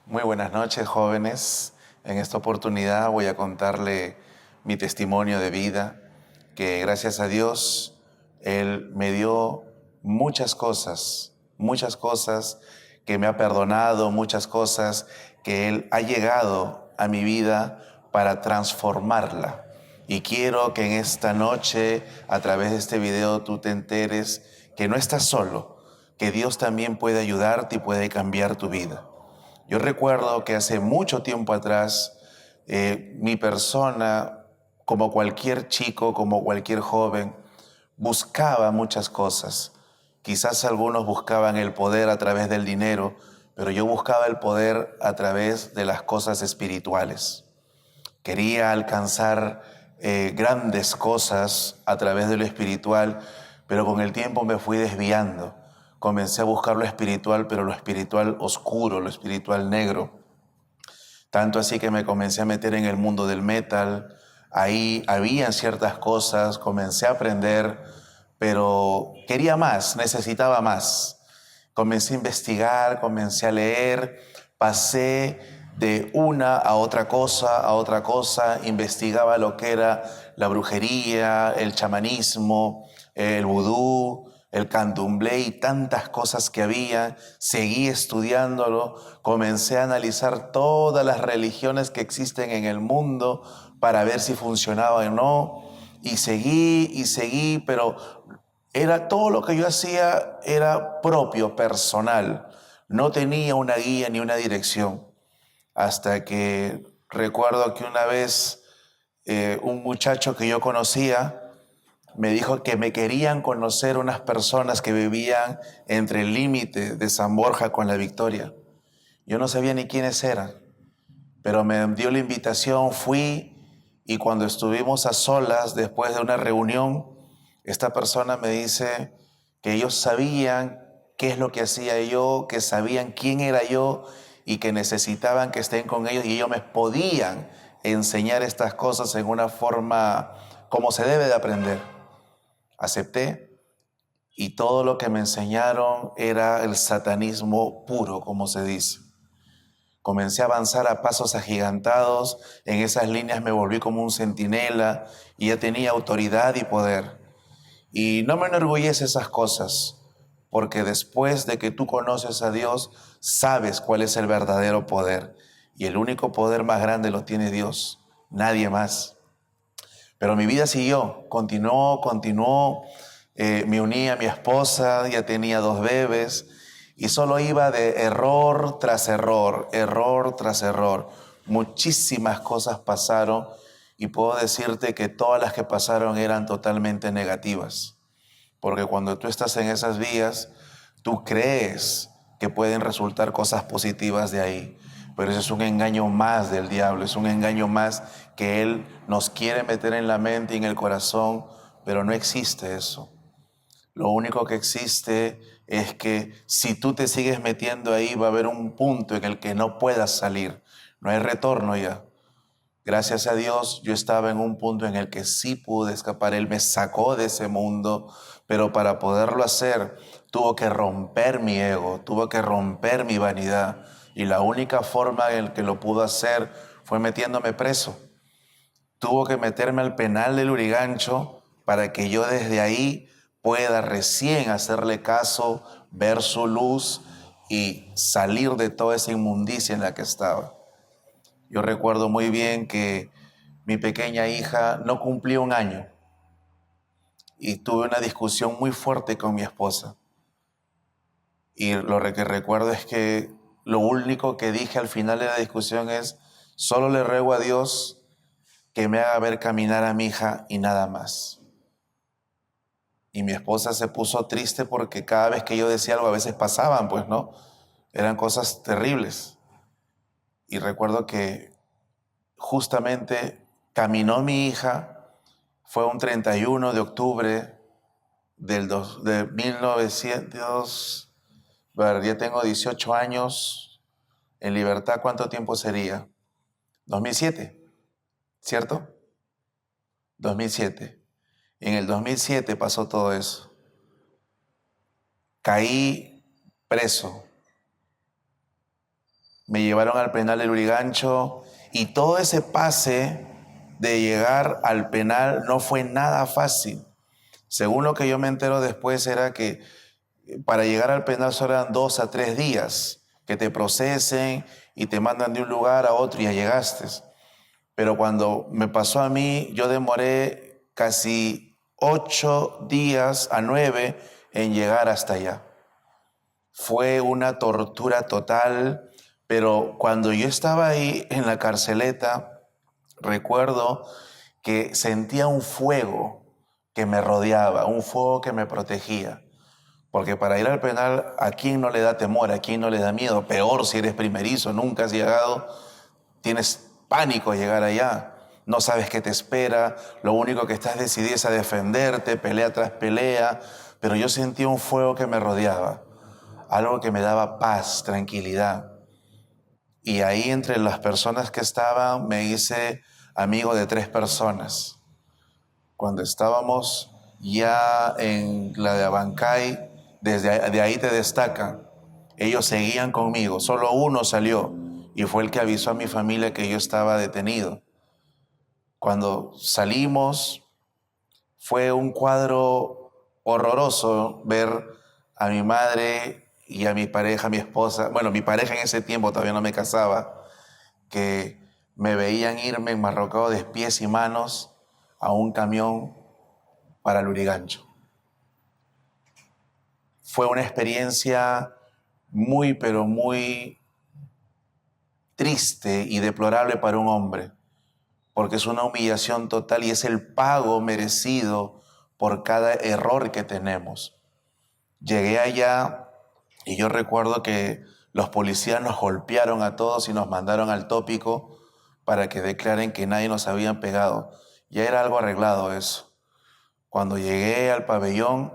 Muy buenas noches, jóvenes. En esta oportunidad voy a contarle mi testimonio de vida, que gracias a Dios, Él me dio muchas cosas que me ha perdonado, muchas cosas que Él ha llegado a mi vida para transformarla. Y quiero que en esta noche, a través de este video, tú te enteres que no estás solo, que Dios también puede ayudarte y puede cambiar tu vida. Yo recuerdo que hace mucho tiempo atrás, mi persona, como cualquier chico, como cualquier joven, buscaba muchas cosas. Quizás algunos buscaban el poder a través del dinero, pero yo buscaba el poder a través de las cosas espirituales. Quería alcanzar grandes cosas a través de lo espiritual, pero con el tiempo me fui desviando. Comencé a buscar lo espiritual, pero lo espiritual oscuro, lo espiritual negro. Tanto así que me comencé a meter en el mundo del metal. Ahí habían ciertas cosas, comencé a aprender, pero quería más, necesitaba más. Comencé a investigar, comencé a leer, pasé de una a otra cosa, investigaba lo que era la brujería, el chamanismo, el vudú, el candomblé y tantas cosas que había. Seguí estudiándolo, comencé a analizar todas las religiones que existen en el mundo para ver si funcionaba o no. Y seguí, pero era todo lo que yo hacía era propio, personal. No tenía una guía ni una dirección. Hasta que recuerdo que una vez un muchacho que yo conocía me dijo que me querían conocer unas personas que vivían entre el límite de San Borja con La Victoria. Yo no sabía ni quiénes eran, pero me dio la invitación, fui, y cuando estuvimos a solas después de una reunión, esta persona me dice que ellos sabían qué es lo que hacía yo, que sabían quién era yo y que necesitaban que estén con ellos y ellos me podían enseñar estas cosas en una forma como se debe de aprender. Acepté y todo lo que me enseñaron era el satanismo puro, como se dice. Comencé a avanzar a pasos agigantados, en esas líneas me volví como un centinela y ya tenía autoridad y poder. Y no me enorgullece esas cosas, porque después de que tú conoces a Dios, sabes cuál es el verdadero poder. Y el único poder más grande lo tiene Dios, nadie más. Pero mi vida siguió, continuó. Me uní a mi esposa, ya tenía 2 bebés y solo iba de error tras error, error tras error. Muchísimas cosas pasaron y puedo decirte que todas las que pasaron eran totalmente negativas. Porque cuando tú estás en esas vías, tú crees que pueden resultar cosas positivas de ahí. Pero ese es un engaño más del diablo, es un engaño más que él nos quiere meter en la mente y en el corazón, pero no existe eso. Lo único que existe es que si tú te sigues metiendo ahí, va a haber un punto en el que no puedas salir. No hay retorno ya. Gracias a Dios, yo estaba en un punto en el que sí pude escapar. Él me sacó de ese mundo, pero para poderlo hacer, tuvo que romper mi ego, tuvo que romper mi vanidad. Y la única forma en que lo pudo hacer fue metiéndome preso. Tuvo que meterme al penal del Lurigancho para que yo desde ahí pueda recién hacerle caso, ver su luz y salir de toda esa inmundicia en la que estaba. Yo recuerdo muy bien que mi pequeña hija no cumplía 1 año y tuve una discusión muy fuerte con mi esposa. Y lo que recuerdo es que lo único que dije al final de la discusión es, solo le ruego a Dios que me haga ver caminar a mi hija y nada más. Y mi esposa se puso triste porque cada vez que yo decía algo a veces pasaban, pues, ¿no? Eran cosas terribles. Y recuerdo que justamente caminó mi hija, fue un 31 de octubre de 1900, ya tengo 18 años en libertad, ¿cuánto tiempo sería? 2007, ¿cierto? 2007. En el 2007 pasó todo eso. Caí preso. Me llevaron al penal del Lurigancho y todo ese pase de llegar al penal no fue nada fácil. Según lo que yo me entero después era que para llegar al penal solo eran 2 a 3 días, que te procesen y te mandan de un lugar a otro y ya llegaste. Pero cuando me pasó a mí, yo demoré casi 8 días a 9 en llegar hasta allá. Fue una tortura total, pero cuando yo estaba ahí en la carceleta, recuerdo que sentía un fuego que me rodeaba, un fuego que me protegía. Porque para ir al penal, ¿a quién no le da temor? ¿A quién no le da miedo? Peor si eres primerizo, nunca has llegado, tienes pánico de llegar allá. No sabes qué te espera, lo único que estás decidido es a defenderte, pelea tras pelea. Pero yo sentía un fuego que me rodeaba, algo que me daba paz, tranquilidad. Y ahí entre las personas que estaban me hice amigo de 3 personas. Cuando estábamos ya en la de Abancay, de ahí te destacan. Ellos seguían conmigo, solo uno salió y fue el que avisó a mi familia que yo estaba detenido. Cuando salimos fue un cuadro horroroso ver a mi madre y a mi pareja, mi esposa, bueno, mi pareja en ese tiempo todavía no me casaba, que me veían irme enmarrocado de pies y manos a un camión para Lurigancho. Fue una experiencia muy, pero muy triste y deplorable para un hombre, porque es una humillación total y es el pago merecido por cada error que tenemos. Llegué allá y yo recuerdo que los policías nos golpearon a todos y nos mandaron al tópico para que declaren que nadie nos habían pegado. Ya era algo arreglado eso. Cuando llegué al pabellón,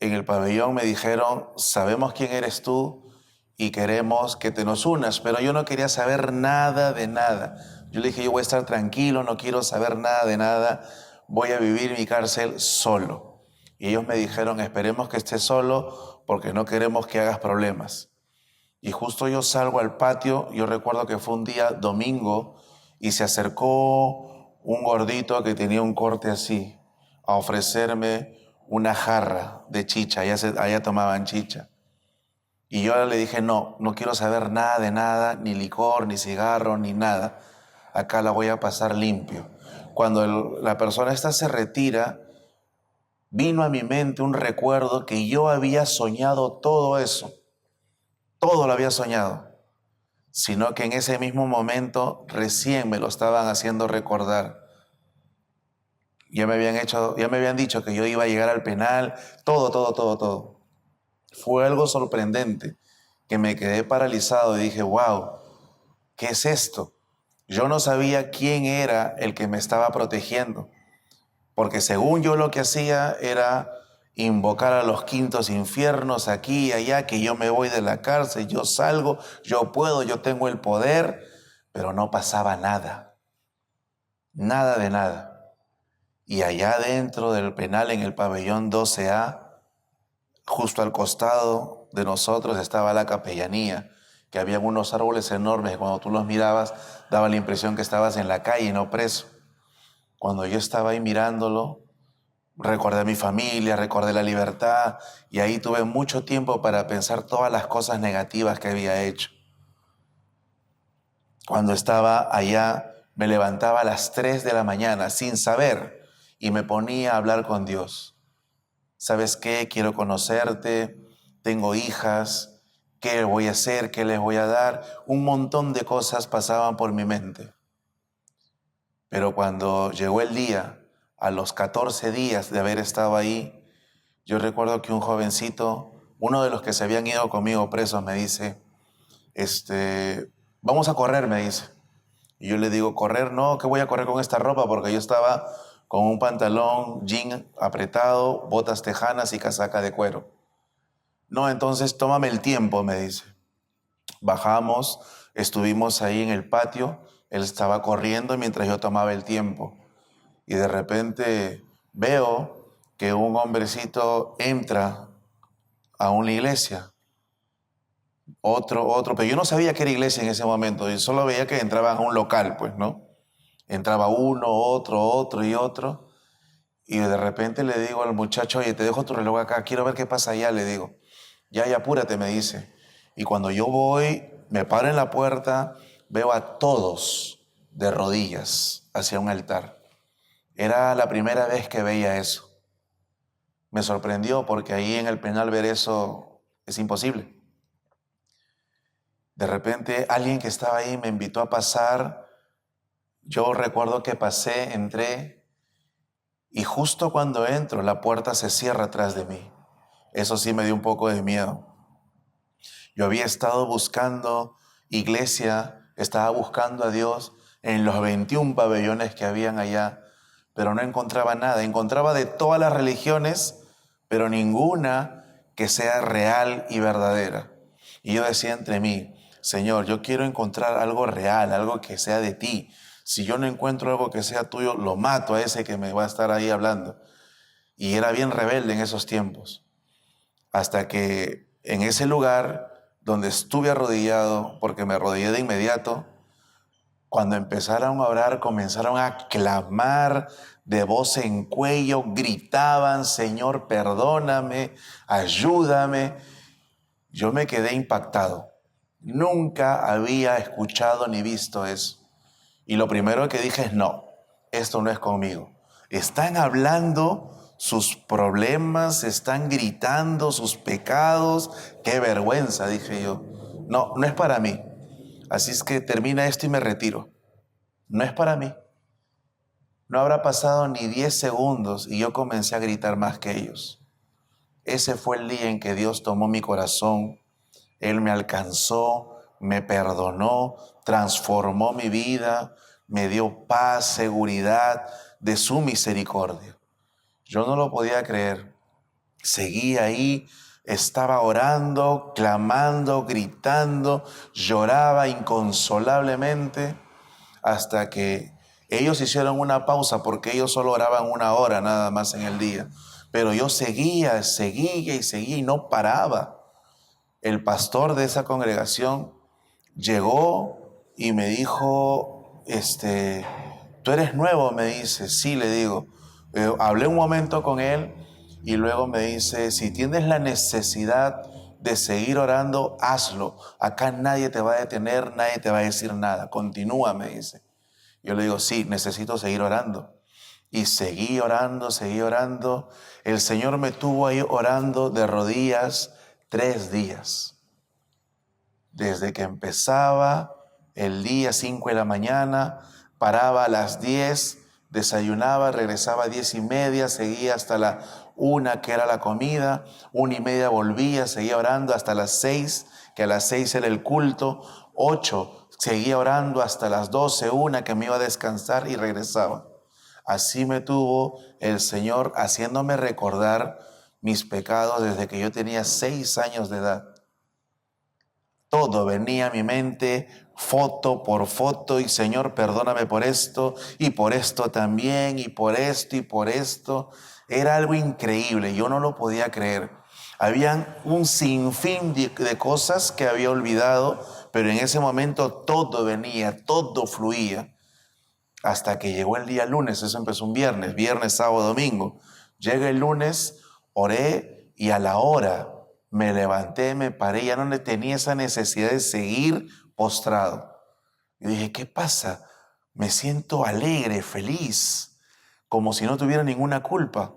en el pabellón me dijeron, sabemos quién eres tú y queremos que te nos unas, pero yo no quería saber nada de nada. Yo le dije, yo voy a estar tranquilo, no quiero saber nada de nada, voy a vivir mi cárcel solo. Y ellos me dijeron, esperemos que estés solo porque no queremos que hagas problemas. Y justo yo salgo al patio, yo recuerdo que fue un día domingo y se acercó un gordito que tenía un corte así a ofrecerme una jarra de chicha, allá tomaban chicha. Y yo le dije, no, no quiero saber nada de nada, ni licor, ni cigarro, ni nada. Acá la voy a pasar limpio. Cuando la persona esta se retira, vino a mi mente un recuerdo que yo había soñado todo eso. Todo lo había soñado. Sino que en ese mismo momento recién me lo estaban haciendo recordar. Ya me habían dicho que yo iba a llegar al penal, todo. Fue algo sorprendente, que me quedé paralizado y dije, wow, ¿qué es esto? Yo no sabía quién era el que me estaba protegiendo, porque según yo lo que hacía era invocar a los quintos infiernos aquí y allá, que yo me voy de la cárcel, yo salgo, yo puedo, yo tengo el poder, pero no pasaba nada, nada de nada. Y allá dentro del penal, en el pabellón 12A, justo al costado de nosotros estaba la capellanía, que habían unos árboles enormes que cuando tú los mirabas daba la impresión que estabas en la calle, no preso. Cuando yo estaba ahí mirándolo, recordé a mi familia, recordé la libertad y ahí tuve mucho tiempo para pensar todas las cosas negativas que había hecho. Cuando estaba allá, me levantaba a las 3 de la mañana sin saber y me ponía a hablar con Dios. ¿Sabes qué? Quiero conocerte, tengo hijas, ¿qué voy a hacer? ¿Qué les voy a dar? Un montón de cosas pasaban por mi mente. Pero cuando llegó el día, a los 14 días de haber estado ahí, yo recuerdo que un jovencito, uno de los que se habían ido conmigo presos, me dice, vamos a correr, me dice. Y yo le digo, correr, no, que voy a correr con esta ropa, porque yo estaba con un pantalón jean apretado, botas tejanas y casaca de cuero. No, entonces tómame el tiempo, me dice. Bajamos, estuvimos ahí en el patio, él estaba corriendo mientras yo tomaba el tiempo. Y de repente veo que un hombrecito entra a una iglesia. otro, pero yo no sabía que era iglesia en ese momento, yo solo veía que entraban a un local, pues, ¿no? Entraba uno, otro y otro, y de repente le digo al muchacho, oye, te dejo tu reloj acá, quiero ver qué pasa allá, le digo. Ya, apúrate, me dice. Y cuando yo voy, me paro en la puerta, veo a todos de rodillas hacia un altar. Era la primera vez que veía eso. Me sorprendió porque ahí en el penal ver eso es imposible. De repente alguien que estaba ahí me invitó a pasar. Yo recuerdo que pasé, entré y justo cuando entro la puerta se cierra atrás de mí. Eso sí me dio un poco de miedo. Yo había estado buscando iglesia, estaba buscando a Dios en los 21 pabellones que habían allá, pero no encontraba nada. Encontraba de todas las religiones, pero ninguna que sea real y verdadera. Y yo decía entre mí, Señor, yo quiero encontrar algo real, algo que sea de ti. Si yo no encuentro algo que sea tuyo, lo mato a ese que me va a estar ahí hablando. Y era bien rebelde en esos tiempos. Hasta que en ese lugar donde estuve arrodillado, porque me arrodillé de inmediato, cuando empezaron a orar, comenzaron a clamar de voz en cuello, gritaban, Señor, perdóname, ayúdame. Yo me quedé impactado. Nunca había escuchado ni visto eso. Y lo primero que dije es, no, esto no es conmigo. Están hablando sus problemas, están gritando sus pecados. Qué vergüenza, dije yo. No, no es para mí. Así es que termina esto y me retiro. No es para mí. No habrá pasado ni 10 segundos y yo comencé a gritar más que ellos. Ese fue el día en que Dios tomó mi corazón. Él me alcanzó, me perdonó, transformó mi vida, me dio paz, seguridad de su misericordia. Yo no lo podía creer. Seguí ahí, estaba orando, clamando, gritando, lloraba inconsolablemente hasta que ellos hicieron una pausa porque ellos solo oraban 1 hora nada más en el día. Pero yo seguía y no paraba. El pastor de esa congregación llegó y me dijo, tú eres nuevo, me dice. Sí, le digo. Hablé un momento con él y luego me dice, si tienes la necesidad de seguir orando, hazlo. Acá nadie te va a detener, nadie te va a decir nada. Continúa, me dice. Yo le digo, sí, necesito seguir orando. Y seguí orando, seguí orando. El Señor me tuvo ahí orando de rodillas 3 días. Desde que empezaba el día 5 de la mañana, paraba a las 10, desayunaba, regresaba a 10:30, seguía hasta la 1 que era la comida, 1:30 volvía, seguía orando hasta las 6, que a las 6 era el culto, 8 seguía orando hasta las 12, 1 que me iba a descansar y regresaba. Así me tuvo el Señor haciéndome recordar mis pecados desde que yo tenía 6 años de edad. Todo venía a mi mente, foto por foto, y Señor, perdóname por esto, y por esto también, y por esto, y por esto. Era algo increíble, yo no lo podía creer. Habían un sinfín de cosas que había olvidado, pero en ese momento todo venía, todo fluía. Hasta que llegó el día lunes, eso empezó un viernes, sábado, domingo. Llega el lunes, oré y a la hora me levanté, me paré, ya no tenía esa necesidad de seguir postrado. Y dije, ¿qué pasa? Me siento alegre, feliz, como si no tuviera ninguna culpa.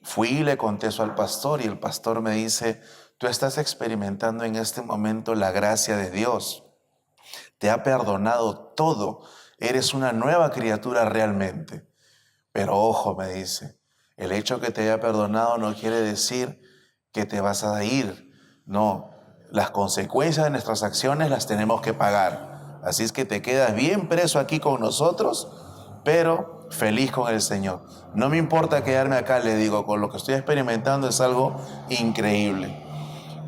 Fui y le conté eso al pastor y el pastor me dice, tú estás experimentando en este momento la gracia de Dios. Te ha perdonado todo. Eres una nueva criatura realmente. Pero ojo, me dice, el hecho que te haya perdonado no quiere decir que te vas a ir. No, las consecuencias de nuestras acciones las tenemos que pagar. Así es que te quedas bien preso aquí con nosotros, pero feliz con el Señor. No me importa quedarme acá, le digo, con lo que estoy experimentando es algo increíble.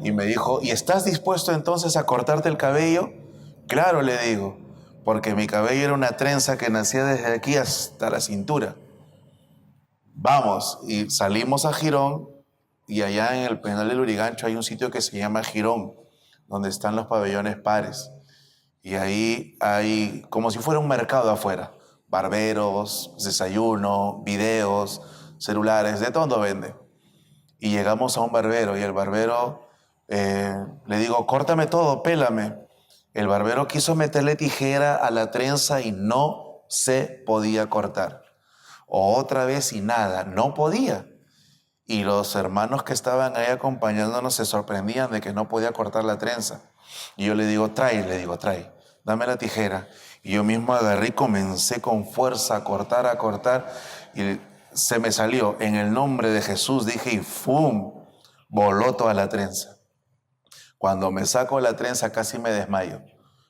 Y me dijo, ¿y estás dispuesto entonces a cortarte el cabello? Claro, le digo, porque mi cabello era una trenza que nacía desde aquí hasta la cintura. Vamos, y salimos a Girón, y allá en el penal del Lurigancho hay un sitio que se llama Girón. donde están los pabellones pares. Y ahí hay como si fuera un mercado afuera. Barberos, desayuno, videos, celulares, de todo vende. Y llegamos a un barbero y el barbero, le digo, córtame todo, pélame. El barbero quiso meterle tijera a la trenza y no se podía cortar. Otra vez y nada, no podía. Y los hermanos que estaban ahí acompañándonos se sorprendían de que no podía cortar la trenza. Y yo le digo, trae, dame la tijera. Y yo mismo agarré y comencé con fuerza a cortar. Y se me salió, en el nombre de Jesús, dije, y ¡fum! Voló toda la trenza. Cuando me saco la trenza casi me desmayo.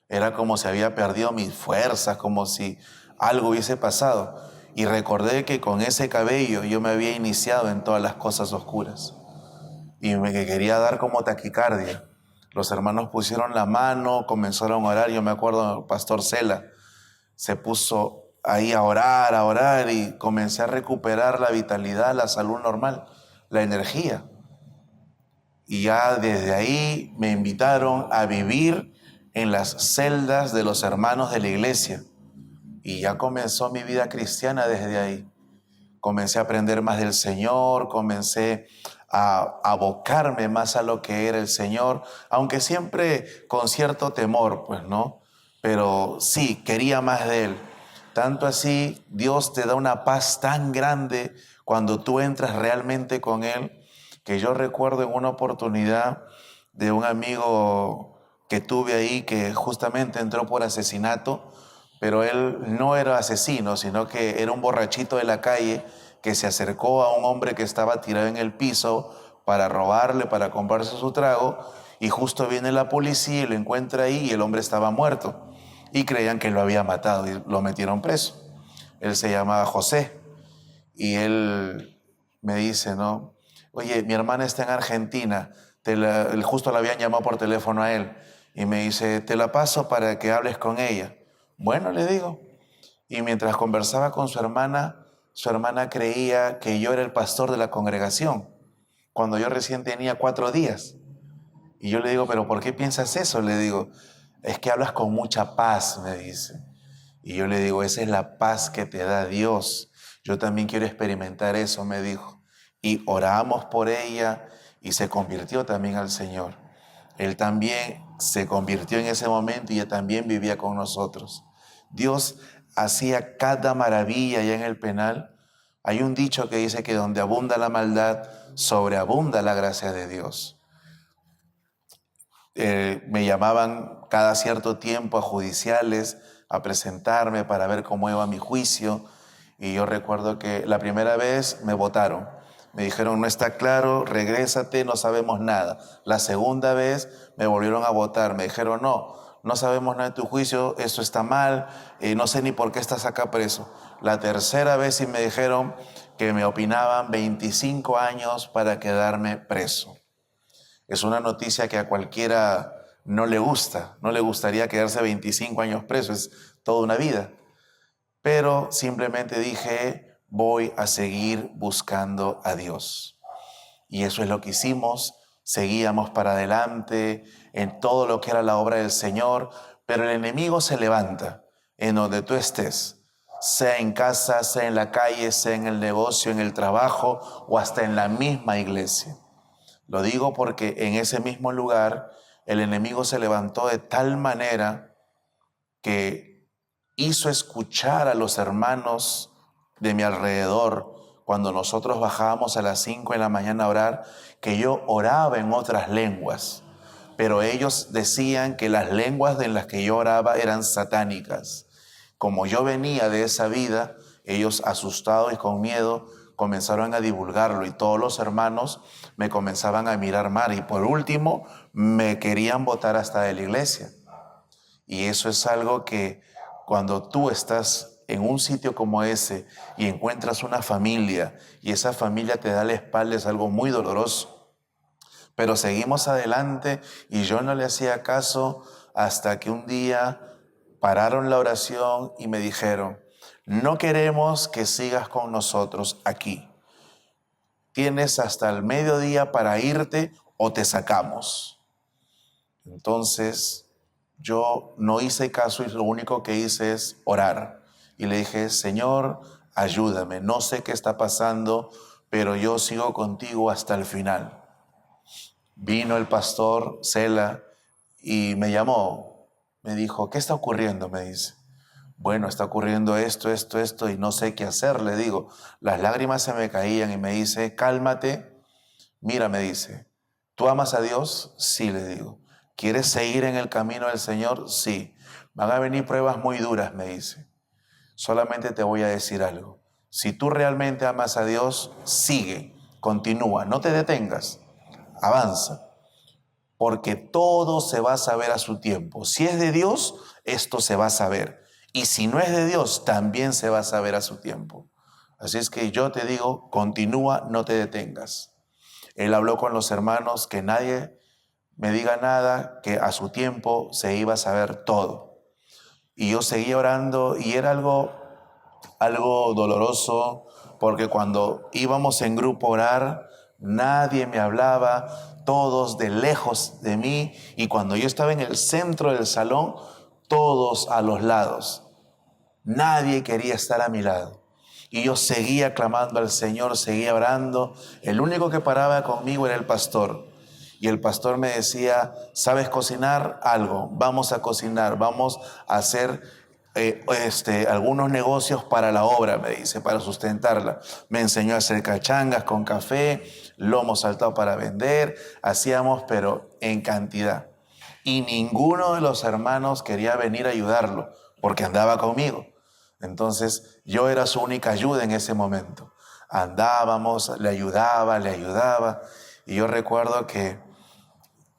Era como si había perdido mis fuerzas, como si algo hubiese pasado. Y recordé que con ese cabello yo me había iniciado en todas las cosas oscuras. Y me quería dar como taquicardia. Los hermanos pusieron la mano, comenzaron a orar. Yo me acuerdo, el pastor Cela se puso ahí a orar y comencé a recuperar la vitalidad, la salud normal, la energía. Y ya desde ahí me invitaron a vivir en las celdas de los hermanos de la iglesia. Y ya comenzó mi vida cristiana desde ahí. Comencé a aprender más del Señor, comencé a abocarme más a lo que era el Señor, aunque siempre con cierto temor, pues, ¿no? Pero sí, quería más de Él. Tanto así, Dios te da una paz tan grande cuando tú entras realmente con Él, que yo recuerdo en una oportunidad de un amigo que tuve ahí que justamente entró por asesinato, pero él no era asesino, sino que era un borrachito de la calle que se acercó a un hombre que estaba tirado en el piso para robarle, para comprarse su trago, y justo viene la policía y lo encuentra ahí y el hombre estaba muerto. Y creían que lo había matado y lo metieron preso. Él se llamaba José y él me dice, ¿no? Oye, mi hermana está en Argentina, justo la habían llamado por teléfono a él y me dice, te la paso para que hables con ella. Bueno, le digo. Y mientras conversaba con su hermana creía que yo era el pastor de la congregación, cuando yo recién tenía 4 días. Y yo le digo, ¿pero por qué piensas eso? Le digo, es que hablas con mucha paz, me dice. Y yo le digo, esa es la paz que te da Dios. Yo también quiero experimentar eso, me dijo. Y oramos por ella y se convirtió también al Señor. Él también se convirtió en ese momento y ella también vivía con nosotros. Dios hacía cada maravilla allá en el penal. Hay un dicho que dice que donde abunda la maldad, sobreabunda la gracia de Dios. Me llamaban cada cierto tiempo a judiciales a presentarme para ver cómo iba mi juicio. Y yo recuerdo que la primera vez me votaron. Me dijeron, no está claro, regrésate, no sabemos nada. La segunda vez me volvieron a votar. Me dijeron, no sabemos nada de tu juicio, eso está mal, no sé ni por qué estás acá preso. La tercera vez sí me dijeron que me opinaban 25 años para quedarme preso. Es una noticia que a cualquiera no le gusta, no le gustaría quedarse 25 años preso, es toda una vida. Pero simplemente dije, voy a seguir buscando a Dios. Y eso es lo que hicimos, seguíamos para adelante en todo lo que era la obra del Señor, pero el enemigo se levanta en donde tú estés, sea en casa, sea en la calle, sea en el negocio, en el trabajo o hasta en la misma iglesia. Lo digo porque en ese mismo lugar el enemigo se levantó de tal manera que hizo escuchar a los hermanos de mi alrededor cuando nosotros bajábamos a las 5 de la mañana a orar, que yo oraba en otras lenguas, pero ellos decían que las lenguas en las que yo oraba eran satánicas. Como yo venía de esa vida, ellos asustados y con miedo comenzaron a divulgarlo y todos los hermanos me comenzaban a mirar mal y por último me querían botar hasta de la iglesia. Y eso es algo que cuando tú estás en un sitio como ese y encuentras una familia y esa familia te da la espalda, es algo muy doloroso. Pero seguimos adelante y yo no le hacía caso hasta que un día pararon la oración y me dijeron, no queremos que sigas con nosotros aquí. Tienes hasta el mediodía para irte o te sacamos. Entonces yo no hice caso y lo único que hice es orar. Y le dije, Señor, ayúdame, no sé qué está pasando, pero yo sigo contigo hasta el final. Vino el pastor Cela y me llamó, me dijo, ¿qué está ocurriendo? Me dice. Bueno, está ocurriendo esto, y no sé qué hacer, le digo. Las lágrimas se me caían y me dice, cálmate. Mira, me dice, ¿tú amas a Dios? Sí, le digo. ¿Quieres seguir en el camino del Señor? Sí. Van a venir pruebas muy duras, me dice. Solamente te voy a decir algo. Si tú realmente amas a Dios, sigue, continúa, no te detengas, avanza. Porque todo se va a saber a su tiempo. Si es de Dios, esto se va a saber. Y si no es de Dios, también se va a saber a su tiempo. Así es que yo te digo, continúa, no te detengas. Él habló con los hermanos, que nadie me diga nada, que a su tiempo se iba a saber todo. Y yo seguía orando y era algo doloroso, porque cuando íbamos en grupo a orar, nadie me hablaba, todos de lejos de mí, y cuando yo estaba en el centro del salón, todos a los lados. Nadie quería estar a mi lado. Y yo seguía clamando al Señor, seguía orando. El único que paraba conmigo era el pastor. Y el pastor me decía, ¿sabes cocinar algo? Vamos a cocinar, vamos a hacer algunos negocios para la obra, me dice, para sustentarla. Me enseñó a hacer cachangas con café, lomo saltado para vender, hacíamos, pero en cantidad. Y ninguno de los hermanos quería venir a ayudarlo, porque andaba conmigo. Entonces yo era su única ayuda en ese momento. Andábamos, le ayudaba. Y yo recuerdo que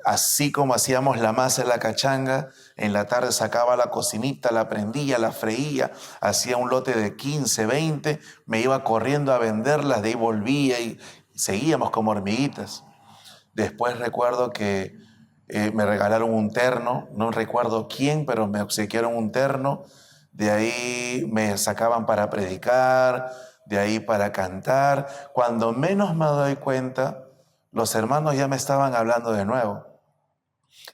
así como hacíamos la masa en la cachanga, en la tarde sacaba la cocinita, la prendía, la freía, hacía un lote de 15, 20, me iba corriendo a venderlas, de ahí volvía y seguíamos como hormiguitas. Después recuerdo que me regalaron un terno, no recuerdo quién, pero me obsequiaron un terno. De ahí me sacaban para predicar, de ahí para cantar. Cuando menos me doy cuenta, los hermanos ya me estaban hablando de nuevo.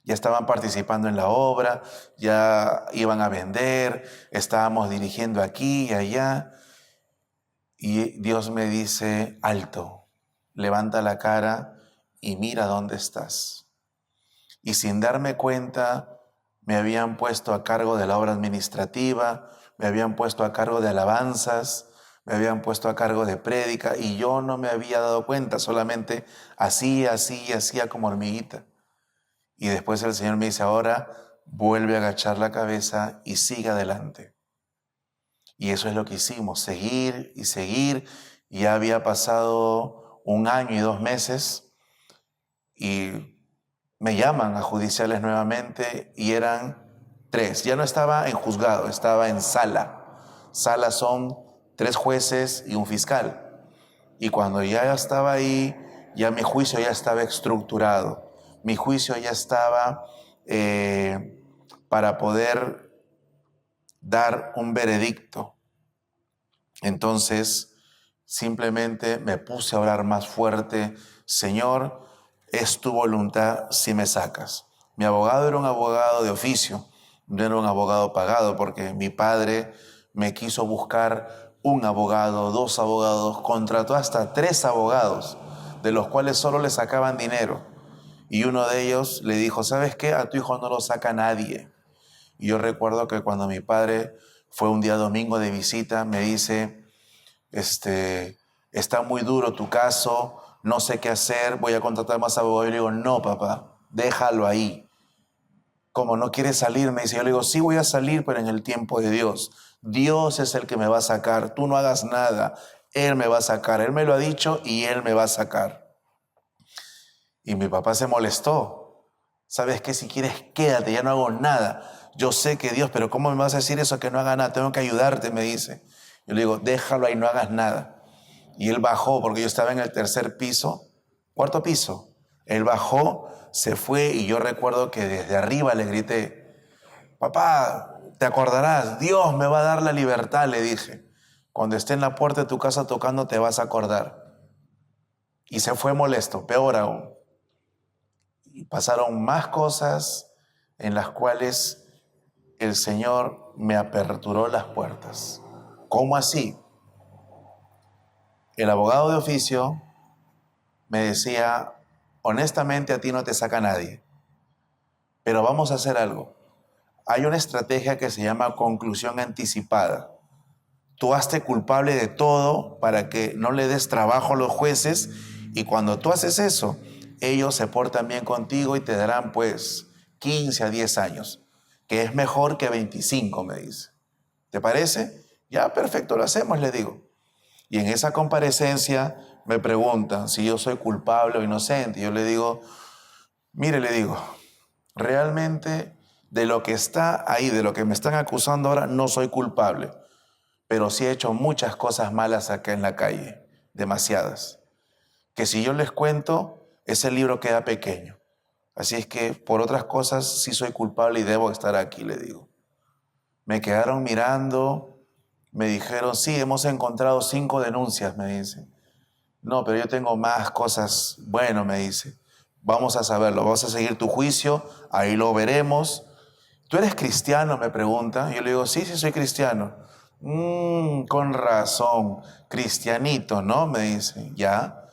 Ya estaban participando en la obra, ya iban a vender, estábamos dirigiendo aquí y allá. Y Dios me dice, alto, levanta la cara y mira dónde estás. Y sin darme cuenta, me habían puesto a cargo de la obra administrativa, me habían puesto a cargo de alabanzas, me habían puesto a cargo de prédica, y yo no me había dado cuenta, solamente hacía como hormiguita. Y después el Señor me dice, ahora vuelve a agachar la cabeza y sigue adelante. Y eso es lo que hicimos, seguir y seguir. Y ya había pasado 1 año y 2 meses y me llaman a judiciales nuevamente y eran 3. Ya no estaba en juzgado, estaba en sala. Sala son 3 jueces y un fiscal. Y cuando ya estaba ahí, ya mi juicio ya estaba estructurado. Mi juicio ya estaba para poder dar un veredicto. Entonces, simplemente me puse a orar más fuerte. Señor, es tu voluntad si me sacas. Mi abogado era un abogado de oficio, no era un abogado pagado, porque mi padre me quiso buscar 1 abogado, 2 abogados, contrató hasta 3 abogados, de los cuales solo le sacaban dinero. Y uno de ellos le dijo, ¿sabes qué? A tu hijo no lo saca nadie. Y yo recuerdo que cuando mi padre fue un día domingo de visita, me dice, está muy duro tu caso, no sé qué hacer, voy a contratar más abogados. Y le digo, no, papá, déjalo ahí. Como no quiere salir, me dice, yo le digo, sí voy a salir, pero en el tiempo de Dios. Dios es el que me va a sacar, tú no hagas nada, Él me va a sacar. Él me lo ha dicho y Él me va a sacar. Y mi papá se molestó. ¿Sabes qué? Si quieres, quédate, ya no hago nada. Yo sé que Dios, pero ¿cómo me vas a decir eso que no haga nada? Tengo que ayudarte, me dice. Yo le digo, déjalo ahí, no hagas nada. Y él bajó, porque yo estaba en el 3er piso, 4º piso. Él bajó, se fue, y yo recuerdo que desde arriba le grité, papá, te acordarás, Dios me va a dar la libertad, le dije. Cuando esté en la puerta de tu casa tocando, te vas a acordar. Y se fue molesto, peor aún. Y pasaron más cosas, en las cuales el Señor me aperturó las puertas. ¿Cómo así? El abogado de oficio me decía, honestamente a ti no te saca nadie, pero vamos a hacer algo. Hay una estrategia que se llama conclusión anticipada. Tú hazte culpable de todo para que no le des trabajo a los jueces, y cuando tú haces eso, ellos se portan bien contigo y te darán pues 15 a 10 años, que es mejor que 25, me dice. ¿Te parece? Ya, perfecto, lo hacemos, le digo. Y en esa comparecencia me preguntan si yo soy culpable o inocente. Yo le digo, mire, le digo, realmente de lo que está ahí, de lo que me están acusando ahora, no soy culpable, pero sí he hecho muchas cosas malas acá en la calle, demasiadas, que si yo les cuento, ese libro queda pequeño. Así es que por otras cosas sí soy culpable y debo estar aquí, le digo. Me quedaron mirando, me dijeron, sí, hemos encontrado 5 denuncias, me dicen. No, pero yo tengo más cosas. Bueno, me dice, vamos a saberlo, vamos a seguir tu juicio, ahí lo veremos. ¿Tú eres cristiano?, me pregunta. Yo le digo, sí, sí, soy cristiano. Con razón, cristianito, ¿no? Me dice, ya.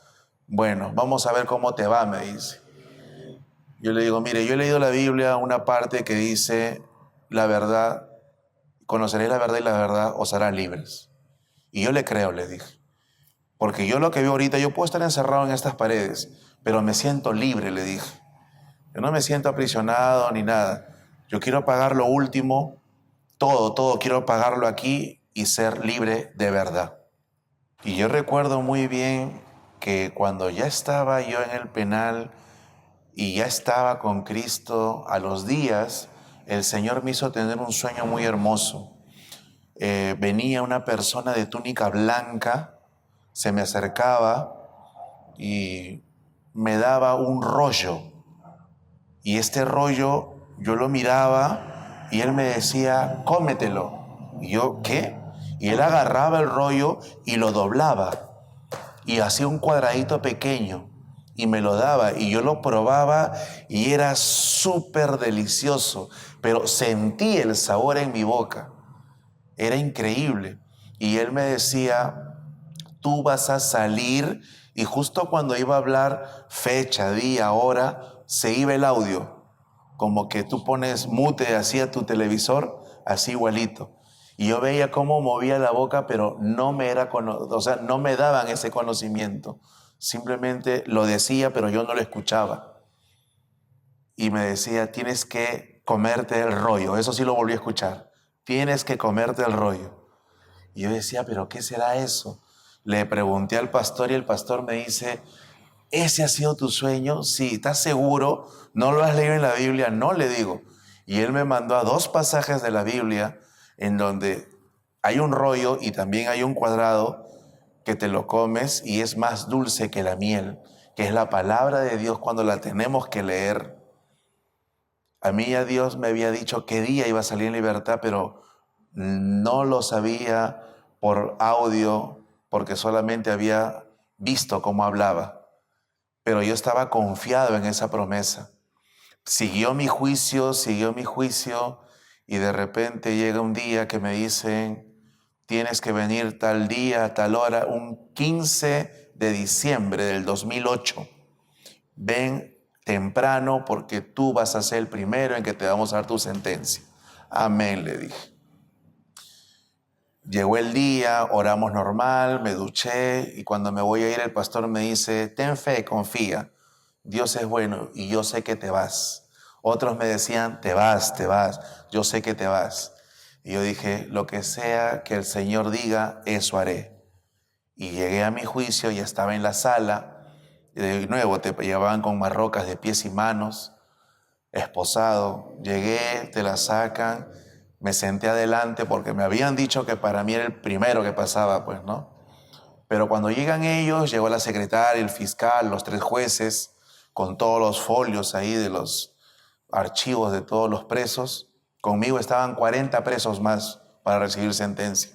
Bueno, vamos a ver cómo te va, me dice. Yo le digo, mire, yo he leído la Biblia, una parte que dice, la verdad, conoceréis la verdad y la verdad os hará libres. Y yo le creo, le dije. Porque yo lo que veo ahorita, yo puedo estar encerrado en estas paredes, pero me siento libre, le dije. Yo no me siento aprisionado ni nada. Yo quiero pagar lo último, todo quiero pagarlo aquí y ser libre de verdad. Y yo recuerdo muy bien que cuando ya estaba yo en el penal y ya estaba con Cristo, a los días, el Señor me hizo tener un sueño muy hermoso. Venía una persona de túnica blanca, se me acercaba y me daba un rollo. Y este rollo yo lo miraba y él me decía, cómetelo. Y yo, ¿qué? Y él agarraba el rollo y lo doblaba y hacía un cuadradito pequeño y me lo daba y yo lo probaba y era súper delicioso, pero sentí el sabor en mi boca. Era increíble. Y él me decía, tú vas a salir, y justo cuando iba a hablar fecha, día, hora, se iba el audio, como que tú pones mute así a tu televisor, así igualito. Y yo veía cómo movía la boca, pero no me no me daban ese conocimiento. Simplemente lo decía, pero yo no lo escuchaba. Y me decía, tienes que comerte el rollo. Eso sí lo volví a escuchar. Tienes que comerte el rollo. Y yo decía, ¿pero qué será eso? Le pregunté al pastor y el pastor me dice, ¿ese ha sido tu sueño? Sí, ¿estás seguro? ¿No lo has leído en la Biblia? No, le digo. Y él me mandó a 2 pasajes de la Biblia en donde hay un rollo y también hay un cuadrado que te lo comes y es más dulce que la miel, que es la palabra de Dios cuando la tenemos que leer. A mí ya Dios me había dicho qué día iba a salir en libertad, pero no lo sabía por audio, porque solamente había visto cómo hablaba. Pero yo estaba confiado en esa promesa. Siguió mi juicio, y de repente llega un día que me dicen, tienes que venir tal día, a tal hora, un 15 de diciembre del 2008. Ven temprano porque tú vas a ser el primero en que te vamos a dar tu sentencia. Amén, le dije. Llegó el día, oramos normal, me duché y cuando me voy a ir el pastor me dice, ten fe, confía, Dios es bueno y yo sé que te vas. Otros me decían, te vas, yo sé que te vas. Y yo dije, lo que sea que el Señor diga, eso haré. Y llegué a mi juicio y estaba en la sala. Y de nuevo te llevaban con marrocas de pies y manos, esposado. Llegué, te la sacan. Me senté adelante porque me habían dicho que para mí era el primero que pasaba, pues, ¿no? Pero cuando llegan ellos, llegó la secretaria, el fiscal, los 3 jueces, con todos los folios ahí de los archivos de todos los presos. Conmigo estaban 40 presos más para recibir sentencia.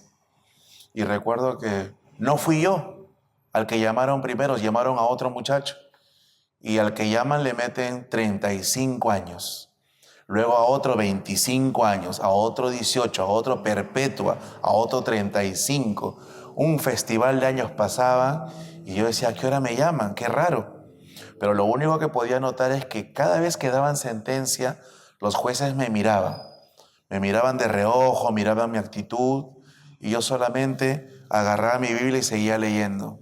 Y recuerdo que no fui yo al que llamaron primero, llamaron a otro muchacho. Y al que llaman le meten 35 años. luego a otro 25 años, a otro 18, a otro perpetua, a otro 35. Un festival de años pasaba y yo decía, ¿a qué hora me llaman? Qué raro. Pero lo único que podía notar es que cada vez que daban sentencia, los jueces me miraban de reojo, miraban mi actitud y yo solamente agarraba mi Biblia y seguía leyendo.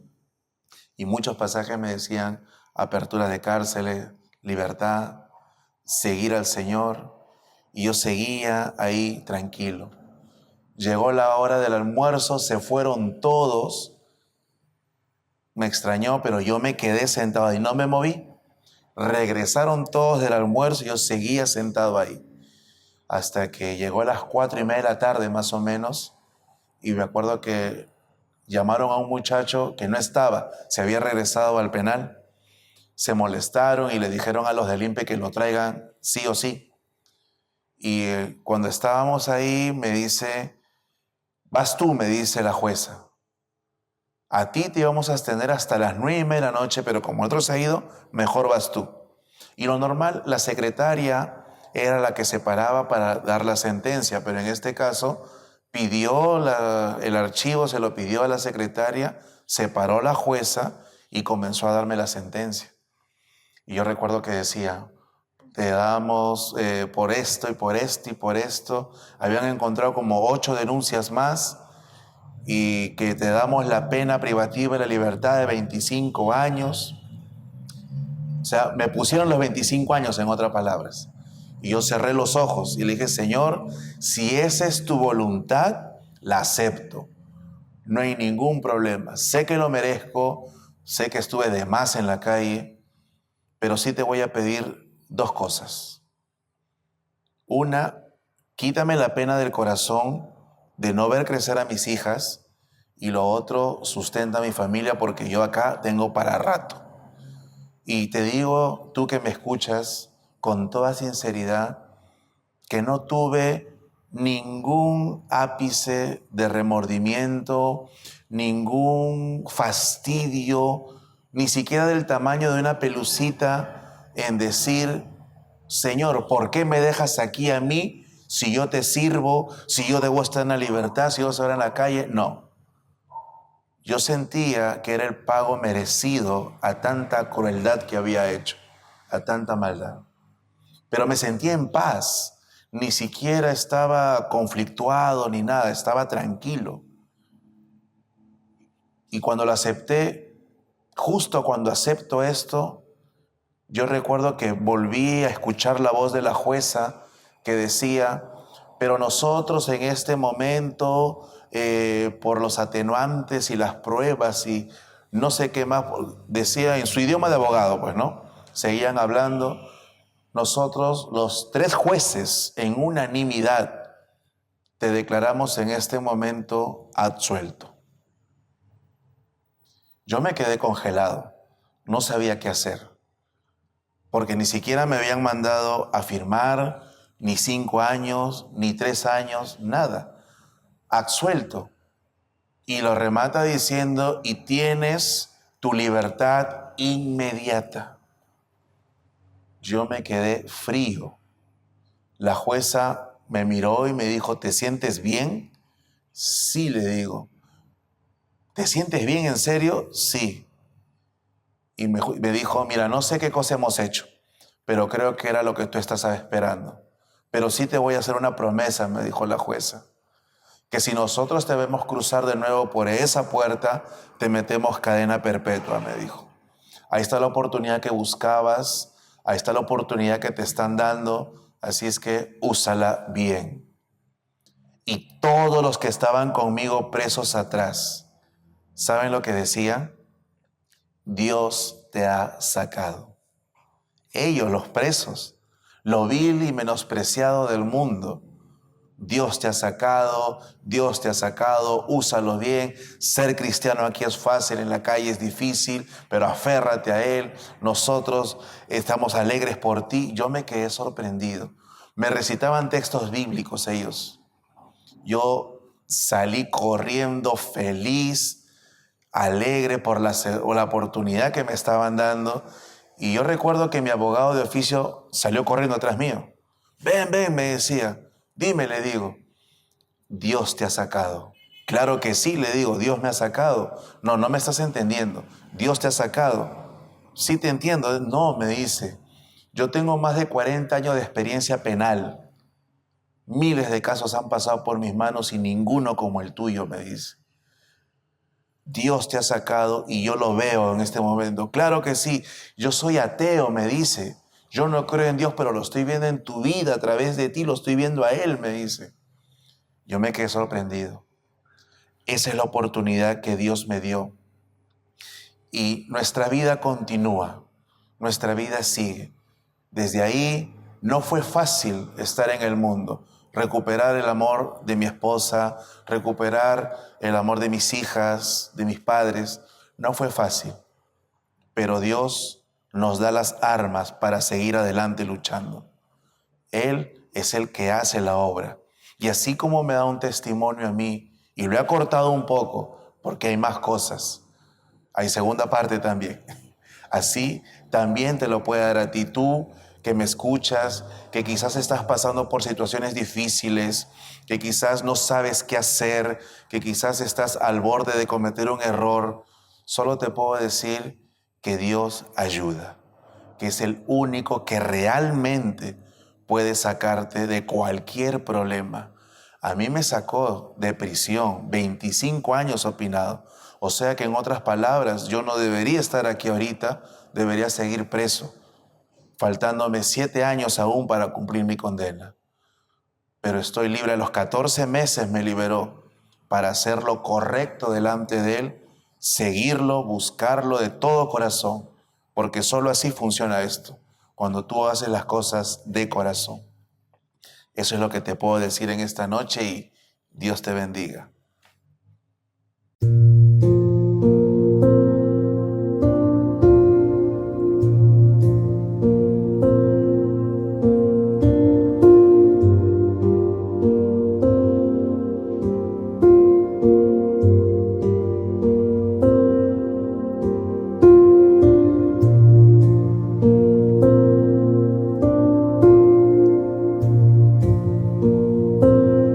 Y muchos pasajes me decían apertura de cárceles, libertad, seguir al Señor. Y yo seguía ahí tranquilo. Llegó la hora del almuerzo, se fueron todos. Me extrañó, pero yo me quedé sentado ahí, no me moví. Regresaron todos del almuerzo y yo seguía sentado ahí. Hasta que llegó a las 4:30 de la tarde más o menos. Y me acuerdo que llamaron a un muchacho que no estaba, se había regresado al penal. Se molestaron y le dijeron a los del INPE que lo traigan sí o sí. Y cuando estábamos ahí me dice, vas tú, me dice la jueza. A ti te íbamos a extender hasta las 9:30 de la noche, pero como otro se ha ido, mejor vas tú. Y lo normal, la secretaria era la que se paraba para dar la sentencia, pero en este caso pidió el archivo, se lo pidió a la secretaria, se paró la jueza y comenzó a darme la sentencia. Y yo recuerdo que decía, te damos por esto y por esto y por esto. Habían encontrado como 8 denuncias más y que te damos la pena privativa de la libertad de 25 años. O sea, me pusieron los 25 años en otras palabras. Y yo cerré los ojos y le dije, Señor, si esa es tu voluntad, la acepto. No hay ningún problema. Sé que lo merezco, sé que estuve de más en la calle, pero sí te voy a pedir 2 cosas. Una, quítame la pena del corazón de no ver crecer a mis hijas, y lo otro, sustenta a mi familia porque yo acá tengo para rato. Y te digo, tú que me escuchas, con toda sinceridad, que no tuve ningún ápice de remordimiento, ningún fastidio, ni siquiera del tamaño de una pelucita en decir, Señor, ¿por qué me dejas aquí a mí si yo te sirvo, si yo debo estar en la libertad, si yo debo estar en la calle? No. Yo sentía que era el pago merecido a tanta crueldad que había hecho, a tanta maldad. Pero me sentía en paz, ni siquiera estaba conflictuado ni nada, estaba tranquilo. Y cuando lo acepté, justo cuando acepto esto, yo recuerdo que volví a escuchar la voz de la jueza que decía, pero nosotros en este momento, por los atenuantes y las pruebas y no sé qué más, decía en su idioma de abogado, pues, ¿no? Seguían hablando. Nosotros, los 3 jueces, en unanimidad, te declaramos en este momento absuelto. Yo me quedé congelado, no sabía qué hacer, porque ni siquiera me habían mandado a firmar, ni 5 años, ni 3 años, nada. Absuelto. Y lo remata diciendo, y tienes tu libertad inmediata. Yo me quedé frío. La jueza me miró y me dijo, ¿te sientes bien? Sí, le digo. ¿Te sientes bien en serio? Sí. Y me dijo, mira, no sé qué cosa hemos hecho, pero creo que era lo que tú estás esperando. Pero sí te voy a hacer una promesa, me dijo la jueza, que si nosotros te vemos cruzar de nuevo por esa puerta, te metemos cadena perpetua, me dijo. Ahí está la oportunidad que buscabas, ahí está la oportunidad que te están dando, así es que úsala bien. Y todos los que estaban conmigo presos atrás, ¿saben lo que decían? Dios te ha sacado. Ellos, los presos, lo vil y menospreciado del mundo. Dios te ha sacado, Dios te ha sacado, úsalo bien. Ser cristiano aquí es fácil, en la calle es difícil, pero aférrate a Él. Nosotros estamos alegres por ti. Yo me quedé sorprendido. Me recitaban textos bíblicos ellos. Yo salí corriendo feliz, alegre por la oportunidad que me estaban dando. Y yo recuerdo que mi abogado de oficio salió corriendo atrás mío, Ven, ven, me decía. Dime, le digo, Dios te ha sacado. Claro que sí, le digo, Dios me ha sacado. No, no me estás entendiendo. Dios te ha sacado. Sí te entiendo. No, me dice. Yo tengo más de 40 años de experiencia penal. Miles de casos han pasado por mis manos y ninguno como el tuyo, me dice. Dios te ha sacado y yo lo veo en este momento. Claro que sí, yo soy ateo, me dice. Yo no creo en Dios, pero lo estoy viendo en tu vida, a través de ti, lo estoy viendo a Él, me dice. Yo me quedé sorprendido. Esa es la oportunidad que Dios me dio. Y nuestra vida continúa, nuestra vida sigue. Desde ahí no fue fácil estar en el mundo, recuperar el amor de mi esposa, recuperar el amor de mis hijas, de mis padres. No fue fácil, pero Dios nos da las armas para seguir adelante luchando. Él es el que hace la obra. Y así como me da un testimonio a mí, y lo he acortado un poco porque hay más cosas, hay segunda parte también. Así también te lo puede dar a ti, tú que me escuchas, que quizás estás pasando por situaciones difíciles, que quizás no sabes qué hacer, que quizás estás al borde de cometer un error. Solo te puedo decir que Dios ayuda, que es el único que realmente puede sacarte de cualquier problema. A mí me sacó de prisión, 25 años opinado. O sea que en otras palabras, yo no debería estar aquí ahorita, debería seguir preso, faltándome 7 años aún para cumplir mi condena. Pero estoy libre, a los 14 meses me liberó para hacer lo correcto delante de Él, seguirlo, buscarlo de todo corazón, porque solo así funciona esto, cuando tú haces las cosas de corazón. Eso es lo que te puedo decir en esta noche y Dios te bendiga.